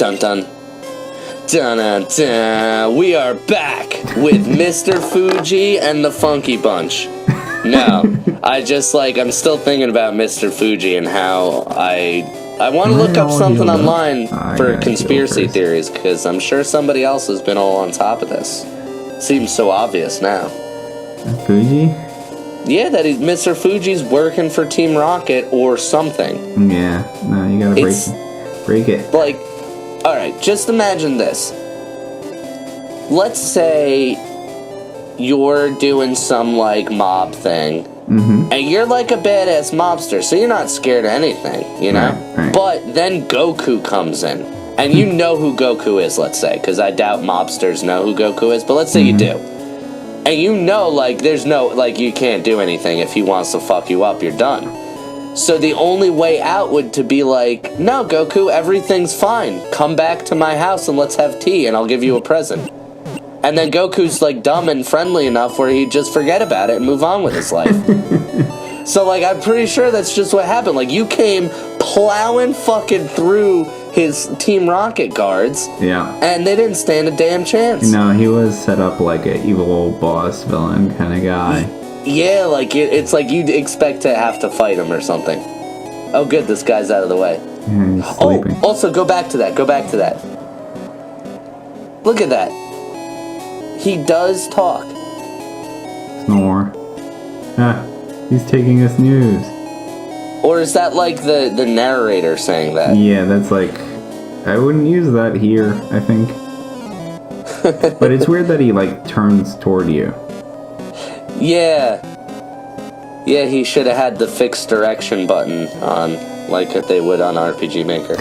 Dun dun. Dun dun dun. We are back with Mr. Fuji and the Funky Bunch. No, I'm still thinking about Mr. Fuji and how I want to look up something online for conspiracy theories, because I'm sure somebody else has been all on top of this. Seems so obvious now. Fuji? Yeah, that Mr. Fuji's working for Team Rocket or something. Yeah, no, you gotta break it. Like, alright, just imagine this. Let's say you're doing some, like, mob thing, and you're like a badass mobster, so you're not scared of anything, you know? Right. But then Goku comes in, and you know who Goku is, let's say, because I doubt mobsters know who Goku is, but let's say you do. And you know, like, there's no, like, you can't do anything. If he wants to fuck you up, you're done. So the only way out would to be like, no, Goku, everything's fine. Come back to my house and let's have tea, and I'll give you a present. And then Goku's, like, dumb and friendly enough where he'd just forget about it and move on with his life. So, like, I'm pretty sure that's just what happened. Like, you came plowing fucking through his Team Rocket guards. Yeah. And they didn't stand a damn chance. No, he was set up like an evil boss villain kind of guy. Yeah, like, it's like you'd expect to have to fight him or something. Oh, good, this guy's out of the way. Yeah, he's sleeping. Oh, also, go back to that. Look at that. He does talk. Snore. Ah, he's taking us news. Or is that like the narrator saying that? Yeah, that's like... I wouldn't use that here, I think. But it's weird that he, like, turns toward you. Yeah. Yeah, he should have had the fixed direction button on, like they would on RPG Maker.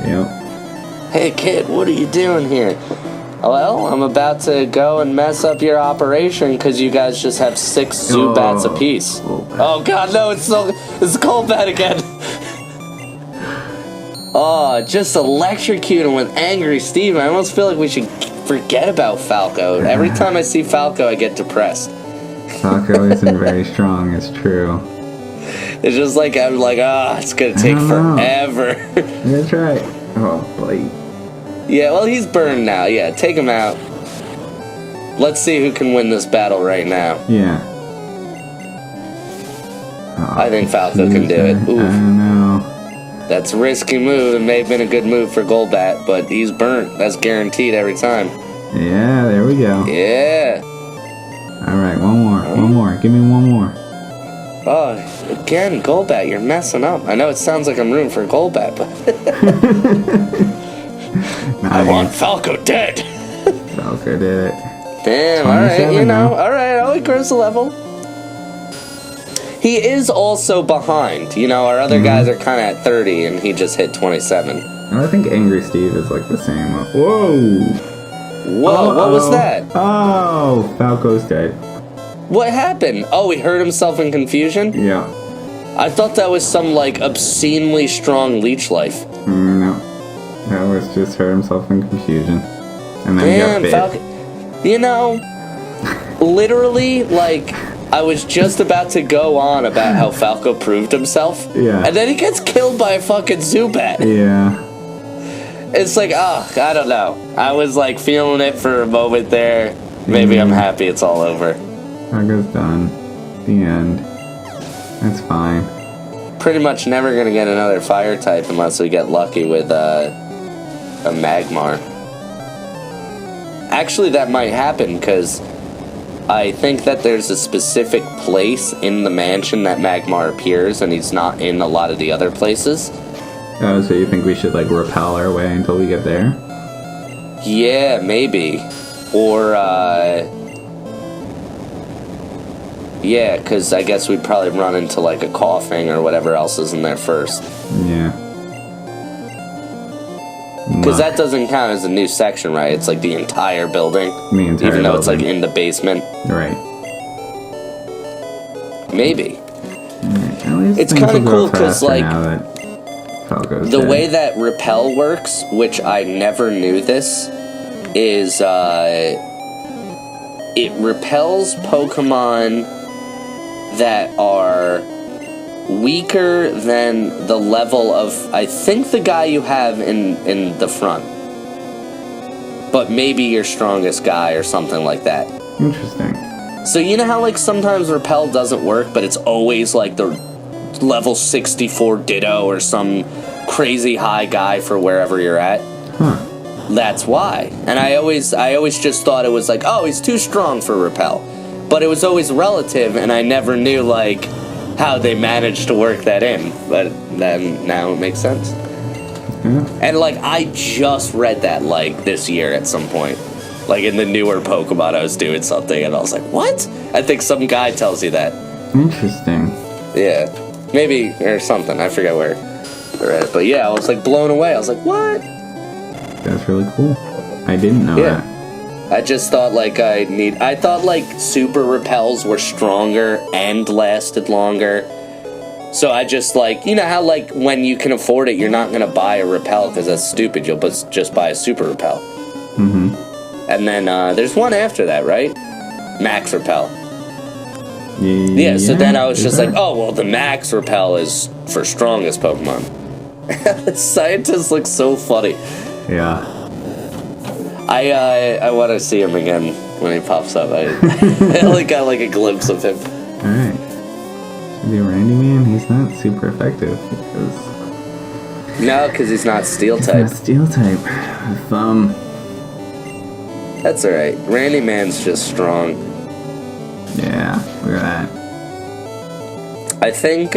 Yep. Hey, kid, what are you doing here? Well, I'm about to go and mess up your operation because you guys just have 6 Zubats apiece. Oh god, no, it's Golbat again. Oh, just electrocute him with Angry Steve. I almost feel like we should forget about Falco. Every time I see Falco, I get depressed. Falco isn't very strong, it's true. It's just like, I'm like, it's gonna take forever. That's right. Oh, boy. Yeah, well, he's burned now. Yeah, take him out. Let's see who can win this battle right now. Yeah. I think Falco can do it. Oof. I don't know. That's a risky move. It may have been a good move for Golbat, but he's burnt. That's guaranteed every time. Yeah, there we go. Yeah. Alright, one more. Give me one more. Oh, again, Golbat, you're messing up. I know it sounds like I'm rooting for Golbat, but... Nice. I want Falco dead. Falco did it. Damn, alright, you know. Alright, he grows a level. He is also behind. You know, our other guys are kind of at 30, and he just hit 27. I think Angry Steve is like the same. Whoa! Whoa, what was that? Oh, Falco's dead. What happened? Oh, he hurt himself in confusion? Yeah. I thought that was some, like, obscenely strong leech life. No. That was just hurt himself in confusion. And then he got bit. Falco. You know, literally, like, I was just about to go on about how Falco proved himself. Yeah. And then he gets killed by a fucking Zubat. Yeah. It's like, I don't know. I was, like, feeling it for a moment there. Maybe I'm happy it's all over. Falco's done. The end. That's fine. Pretty much never gonna get another fire type unless we get lucky with a Magmar. Actually, that might happen because I think that there's a specific place in the mansion that Magmar appears, and he's not in a lot of the other places. Oh, so you think we should, like, repel our way until we get there? Yeah, maybe. Or, yeah, because I guess we'd probably run into, like, a coughing or whatever else is in there first. Yeah. Because that doesn't count as a new section, right? It's, like, the entire building. Even though it's, like, in the basement. Right. Maybe. Right. It's kind of cool because, like, Falco's the dead. way that repel works, which I never knew this, is it repels Pokemon that are weaker than the level of, I think, the guy you have in the front. But maybe your strongest guy or something like that. Interesting. So you know how, like, sometimes repel doesn't work, but it's always, like, the level 64 Ditto or some crazy high guy for wherever you're at? Huh. That's why. And I always just thought it was like, oh, he's too strong for repel. But it was always relative, and I never knew, like, how they managed to work that in. But then now it makes sense. Yeah. And, like, I just read that, like, this year at some point. Like, in the newer Pokemon, I was doing something, and I was like, what? I think some guy tells you that. Interesting. Yeah. Maybe, or something. I forget where I read it. But, yeah, I was, like, blown away. I was like, what? That's really cool. I didn't know that. I just thought, like, I thought, like, super repels were stronger and lasted longer. So I just, like, you know how, like, when you can afford it, you're not going to buy a repel because that's stupid. You'll just buy a super repel. Mm-hmm. And then there's one after that, right? Max repel. Yeah, So then I was just like, oh, well, the max repel is for strongest Pokemon. Scientists look so funny. Yeah. I want to see him again when he pops up. I only got like a glimpse of him. Alright. Should be a Randy Man. He's not super effective because... No, because he's not steel He's type. not steel type. That's alright. Randy Man's just strong. Yeah, look at that. I think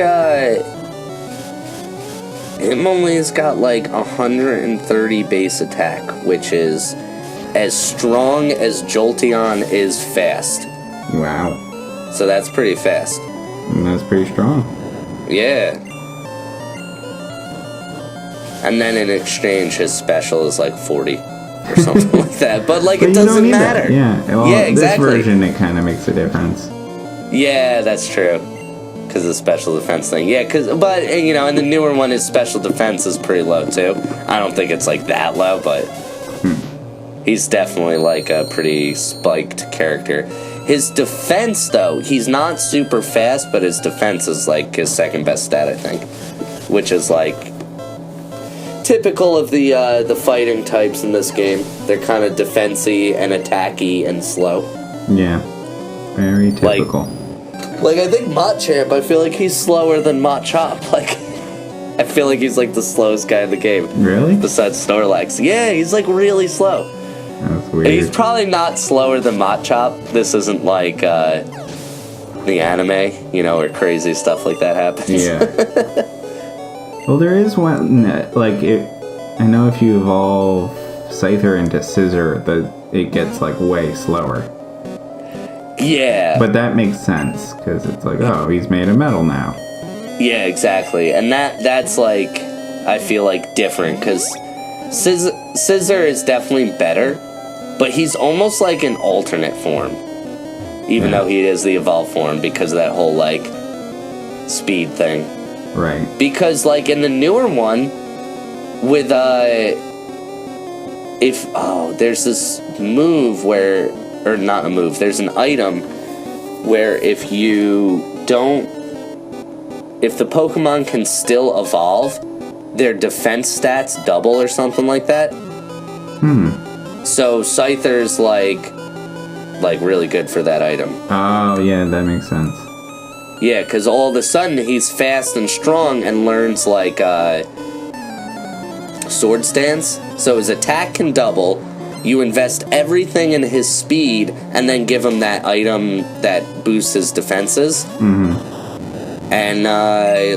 him only has got like 130 base attack, which is as strong as Jolteon is fast. Wow. So that's pretty fast. And that's pretty strong. Yeah. And then in exchange, his special is like 40 or something like that. But like, But it you don't doesn't need matter. that. Yeah. Well, Yeah, exactly. This version, it kind of makes a difference. Yeah, that's true. Because of the special defense thing. Yeah, but, you know, and the newer one, his special defense is pretty low, too. I don't think it's, like, that low, but he's definitely, like, a pretty spiked character. His defense, though, he's not super fast, but his defense is, like, his second best stat, I think. Which is, like, typical of the fighting types in this game. They're kind of defense-y and attacky and slow. Yeah. Very typical. Like, I think Machamp, I feel like he's slower than Machop. Like, I feel like he's, like, the slowest guy in the game. Really? Besides Snorlax. Yeah, he's, like, really slow. That's weird. And he's probably not slower than Machop. This isn't, like, the anime, you know, where crazy stuff like that happens. Yeah. Well, there is one, like, I know if you evolve Scyther into Scissor, it gets, like, way slower. Yeah. But that makes sense, because it's like, oh, he's made of metal now. Yeah, exactly. And that's like, I feel like different, because Scissor is definitely better, but he's almost like an alternate form, even though he is the evolved form, because of that whole, like, speed thing. Right. Because, like, in the newer one, with, there's this move where, or not a move, there's an item where if the Pokemon can still evolve, their defense stats double or something like that. So Scyther's like really good for that item. Oh, yeah, that makes sense. Yeah, because all of a sudden he's fast and strong and learns like Sword Stance. So his attack can double. You invest everything in his speed and then give him that item that boosts his defenses. Mm-hmm. And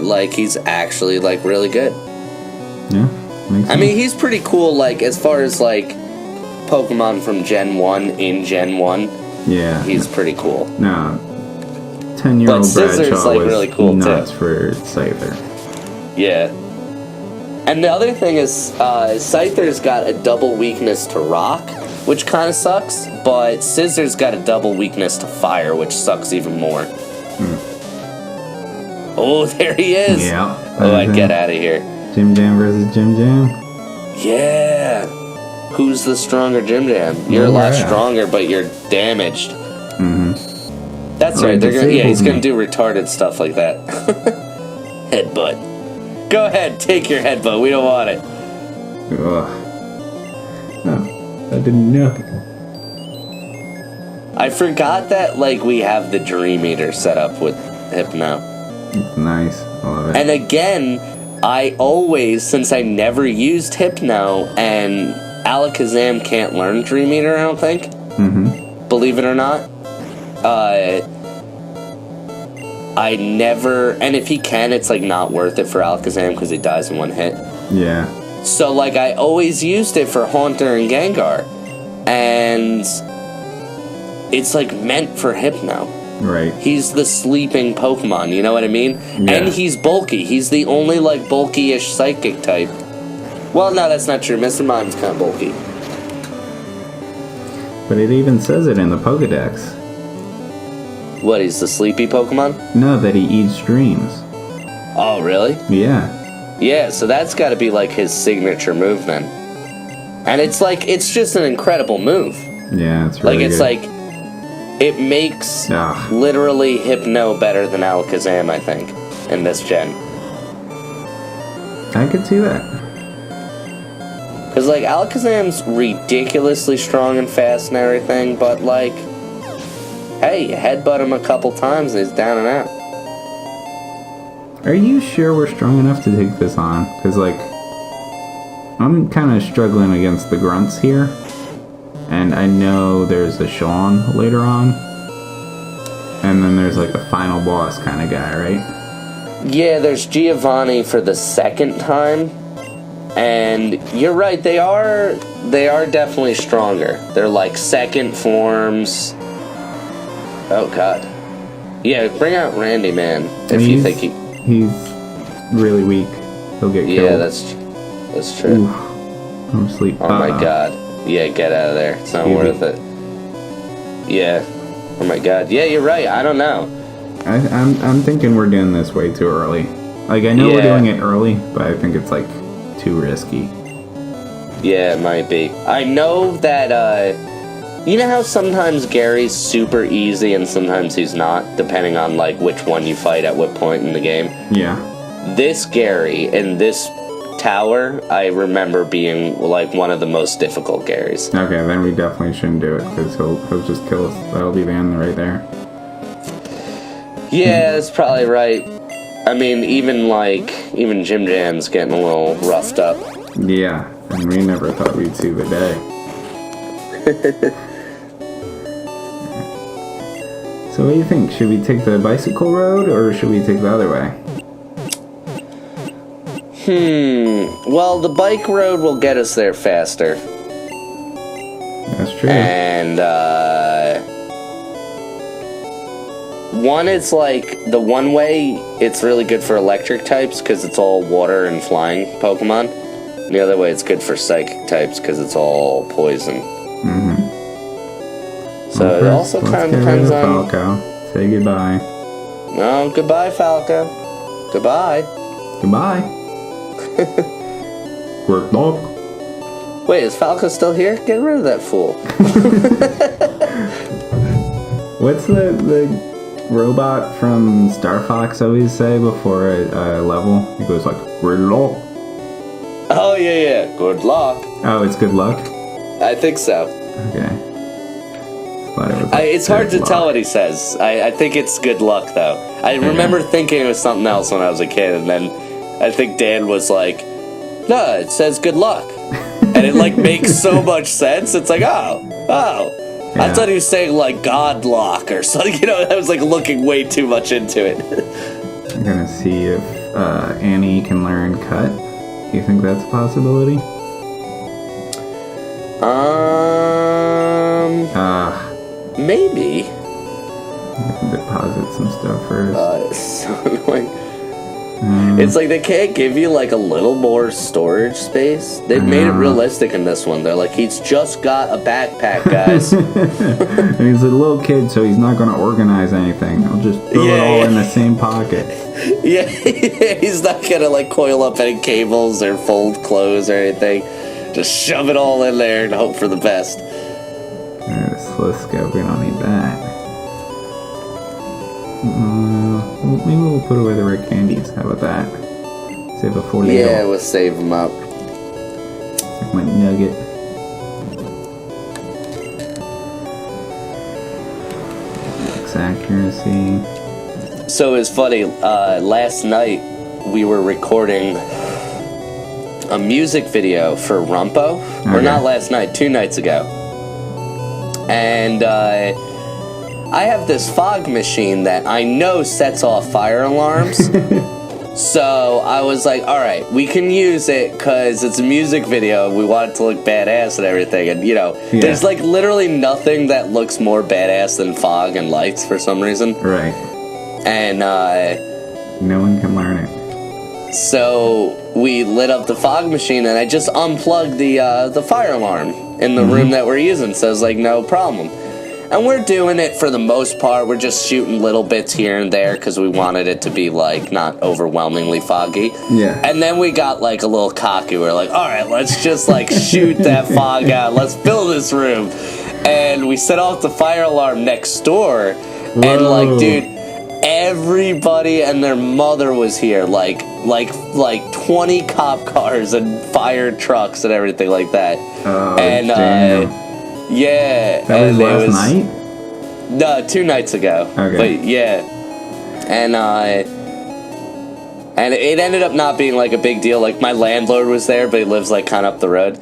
like he's actually like really good. Yeah, makes sense. I mean, he's pretty cool, like, as far as, like, Pokemon from Gen 1 in Gen 1. Yeah. He's pretty cool. No. 10-year-old But Scissor's, Bradshaw like, was really cool, nuts too. for Scyther. Yeah. And the other thing is, Scyther's got a double weakness to rock, which kind of sucks, but Scissor's got a double weakness to fire, which sucks even more. Oh, there he is! Yeah. Oh, I'd get out of here. Jim Jam versus Jim Jam. Yeah. Who's the stronger Jim Jam? You're a lot stronger, but you're damaged. Mm-hmm. That's right. He's gonna do retarded stuff like that. headbutt. Go ahead, take your headbutt. We don't want it. Ugh. Oh, I didn't know. I forgot that, like, we have the Dream Eater set up with Hypno. It's nice. I love it. And again, I always, since I never used Hypno, and Alakazam can't learn Dream Eater, I don't think. Mm-hmm. Believe it or not. I never, and if he can, it's, like, not worth it for Alakazam because he dies in one hit. Yeah. So, like, I always used it for Haunter and Gengar. And it's, like, meant for Hypno. Right. He's the sleeping Pokemon, you know what I mean? Yeah. And he's bulky. He's the only, like, bulky-ish psychic type. Well, no, that's not true. Mr. Mime's kind of bulky. But it even says it in the Pokedex. What, he's the sleepy Pokemon? No, that he eats dreams. Oh, really? Yeah. Yeah, so that's got to be, like, his signature move, then. And it's, like, it's just an incredible move. Yeah, it's really Like, it's, good. like, it makes Ah. literally Hypno better than Alakazam, I think, in this gen. I could see that. Because, like, Alakazam's ridiculously strong and fast and everything, but, like, hey, you headbutt him a couple times and he's down and out. Are you sure we're strong enough to take this on? Because, like, I'm kind of struggling against the grunts here. And I know there's a Sean later on. And then there's, like, a final boss kind of guy, right? Yeah, there's Giovanni for the second time. And you're right, they are definitely stronger. They're, like, second forms. Oh, God. Yeah, bring out Randy, man, if you think he... He's really weak. He'll get killed. Yeah, that's true. Oof. I'm asleep. Oh, my God. Yeah, get out of there. It's not worth it. Yeah. Oh, my God. Yeah, you're right. I don't know. I'm thinking we're doing this way too early. Like, I know we're doing it early, but I think it's, like, too risky. Yeah, it might be. I know that, you know how sometimes Gary's super easy and sometimes he's not, depending on, like, which one you fight at what point in the game? Yeah. This Gary in this tower, I remember being, like, one of the most difficult Garys. Okay, then we definitely shouldn't do it, because he'll just kill us. That'll be the end right there. Yeah, that's probably right. I mean, even Jim Jam's getting a little roughed up. Yeah, and we never thought we'd see the day. So what do you think? Should we take the bicycle road, or should we take the other way? Well, the bike road will get us there faster. That's true. And, one, it's like, the one way, it's really good for electric types, because it's all water and flying Pokemon. And the other way, it's good for psychic types, because it's all poison. Mm-hmm. So well, it also kind of depends on... Falco. Say goodbye. No, goodbye, Falco. Goodbye. Goodbye. Quirk dog. Wait, is Falco still here? Get rid of that fool. What's the robot from Star Fox always say before a level? He goes like, good luck. Oh, yeah. Good luck. Oh, it's good luck? I think so. Okay. But it was like, It's hard to good tell luck. what he says. I think it's good luck, though. I remember thinking it was something else when I was a kid, and then I think Dan was like, no, it says good luck. And it, like, makes so much sense. It's like, oh. Yeah. I thought he was saying, like, God lock or something. You know, I was, like, looking way too much into it. I'm gonna see if Annie can learn cut. Do you think that's a possibility? Maybe. Deposit some stuff first. It's so annoying. It's like they can't give you, like, a little more storage space. They've made it realistic in this one. They're like, he's just got a backpack, guys. And he's a little kid, so he's not gonna organize anything. I'll just throw it all in the same pocket. Yeah, he's not gonna, like, coil up any cables or fold clothes or anything. Just shove it all in there and hope for the best. Let's go. We don't need that. Well, maybe we'll put away the red candies. How about that? Save a 4 Yeah, we'll save them up. Like my nugget. Max accuracy. So it's funny, last night we were recording a music video for Rumpo. Or not last night, 2 nights ago. And I have this fog machine that I know sets off fire alarms. So I was like, alright, we can use it because it's a music video. We want it to look badass and everything. And, there's like literally nothing that looks more badass than fog and lights for some reason. Right. And no one can learn it. So we lit up the fog machine and I just unplugged the fire alarm in the room that we're using. So it's like, no problem. And we're doing it for the most part. We're just shooting little bits here and there because we wanted it to be, like, not overwhelmingly foggy. Yeah. And then we got, like, a little cocky. We're like, all right, let's just, like, shoot that fog out. Let's fill this room. And we set off the fire alarm next door. Whoa. And, like, dude, everybody and their mother was here. Like 20 cop cars and fire trucks and everything like that. Oh, and, damn. Yeah. That was last night? No, 2 nights ago. Okay. But yeah. And it ended up not being like a big deal. Like my landlord was there, but he lives like kind of up the road.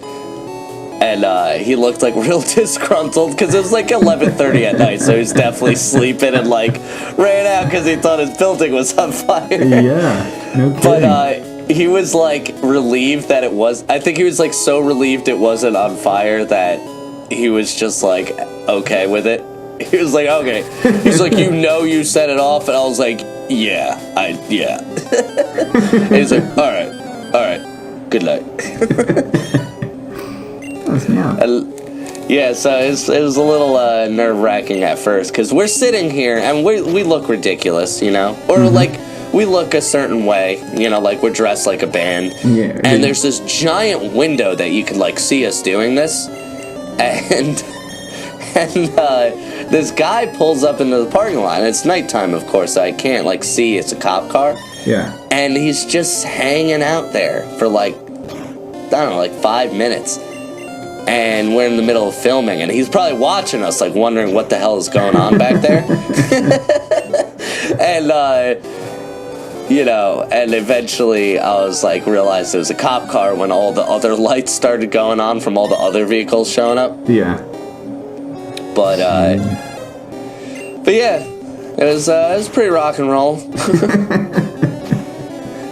And he looked like real disgruntled because it was like 11:30 at night, so he was definitely sleeping and like ran out because he thought his building was on fire. Yeah, no kidding. But he was like relieved that it was. I think he was like so relieved it wasn't on fire that he was just like okay with it. He was like, okay. He's like, you set it off, and I was like, yeah. And he's like, all right, good night. Yeah, so it was a little nerve-wracking at first because we're sitting here and we look ridiculous, or like we look a certain way, like we're dressed like a band. Yeah. And there's this giant window that you can like see us doing this. And this guy pulls up into the parking lot, and it's nighttime, of course, so I can't, like, see it's a cop car. Yeah. And he's just hanging out there for, like, I don't know, like 5 minutes. And we're in the middle of filming, and he's probably watching us, like, wondering what the hell is going on back there. And, and eventually I was like, realized it was a cop car when all the other lights started going on from all the other vehicles showing up. Yeah. But yeah, it was pretty rock and roll.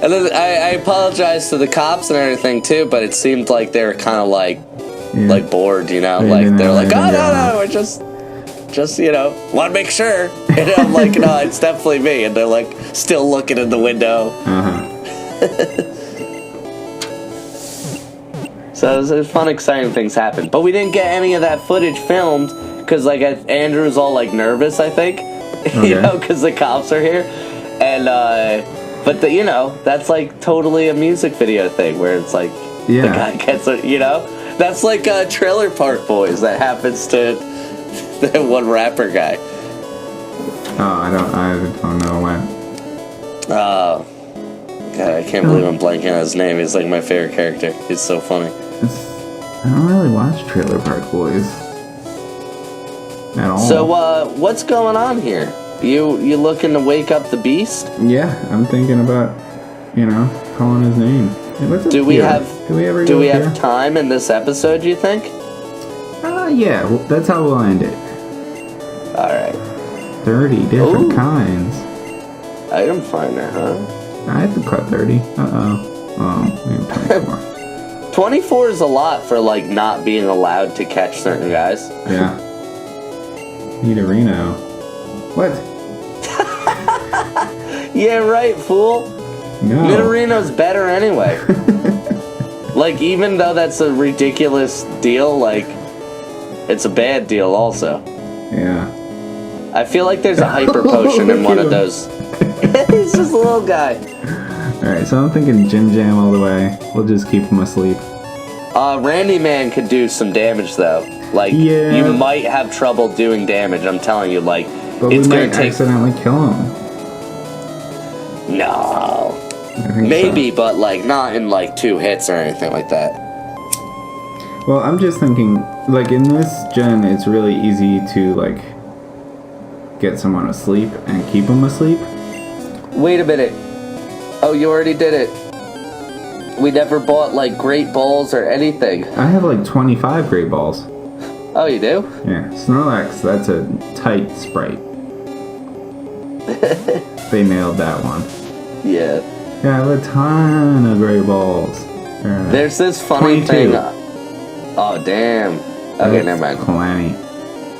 And then I apologized to the cops and everything too, but it seemed like they were kind of like bored, like they're like, oh no, we're just want to make sure. And I'm like, no, it's definitely me. And they're like still looking in the window. So it was fun, exciting things happened. But we didn't get any of that footage filmed because like Andrew's all like nervous, I think, because the cops are here. And but that's like totally a music video thing where it's like the guy gets that's like Trailer Park Boys that happens to that one rapper guy. Oh, I don't know what. Oh, God, I can't believe I'm blanking on his name. He's like my favorite character. He's so funny. I don't really watch Trailer Park Boys at all. So, what's going on here? You looking to wake up the beast? Yeah, I'm thinking about, calling his name. Hey, do we have time in this episode, you think? Yeah, well, that's how we'll end it. Alright. 30 different kinds. Item finder, huh? I have to cut 30. Oh, maybe 24. 24 is a lot for, like, not being allowed to catch certain guys. Yeah. Need a Reno. What? Yeah, right, fool. No. Nidorino's better anyway. Like, even though that's a ridiculous deal, like, it's a bad deal also. Yeah. I feel like there's a hyper potion in one of those. He's just a little guy. Alright, so I'm thinking Jim Jam all the way. We'll just keep him asleep. Randy Man could do some damage, though. Like, you might have trouble doing damage, I'm telling you, like, but it's we gonna might take... accidentally kill him. No. I think Maybe, so. but like not in like 2 hits or anything like that. Well, I'm just thinking, like in this gen, it's really easy to like get someone asleep and keep them asleep. Wait a minute. Oh, you already did it. We never bought like great balls or anything. I have like 25 great balls. Oh, you do? Yeah, Snorlax, that's a tight sprite. They nailed that one. Yeah. Yeah, I have a ton of great balls. There's this funny 22. thing. Oh, damn. Okay, That's never mind. Plenty.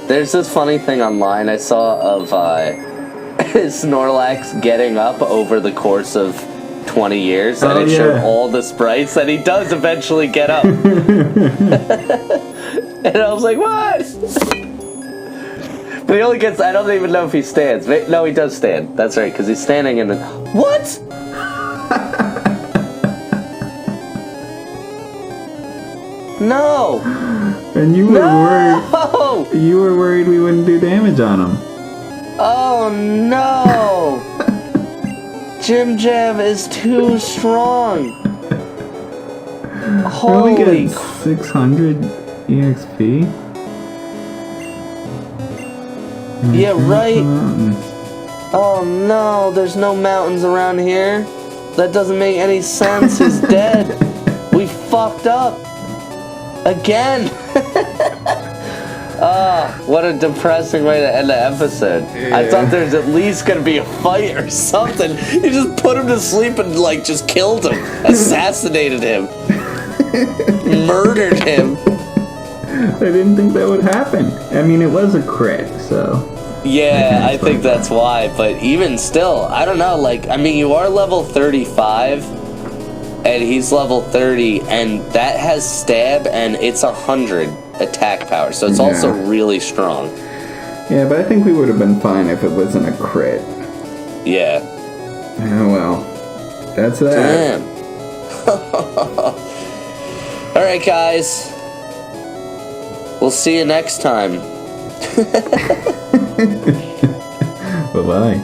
There's this funny thing online I saw of Snorlax getting up over the course of 20 years, and it showed all the sprites, and he does eventually get up. And I was like, what? But he only gets, I don't even know if he stands. No, he does stand. That's right, because he's standing in the... What? No! And you were No! worried. You were worried we wouldn't do damage on him. Oh no! Jim Jam is too strong. We only Holy get 600 EXP. Yeah, right. Mountains. Oh no, there's no mountains around here. That doesn't make any sense. He's dead. We fucked up. Again. What a depressing way to end the episode. Yeah. I thought there's at least gonna be a fight or something. You just put him to sleep and like just killed him. Assassinated him. Murdered him. I didn't think that would happen. I mean, it was a crit, so... Yeah, I think that's why, but even still, I don't know, like, I mean, you are level 35, and he's level 30, and that has stab, and it's 100 attack power, so it's also really strong. Yeah, but I think we would have been fine if it wasn't a crit. Yeah. Oh, well. That's that. Damn. Alright, guys. We'll see you next time. Bye-bye.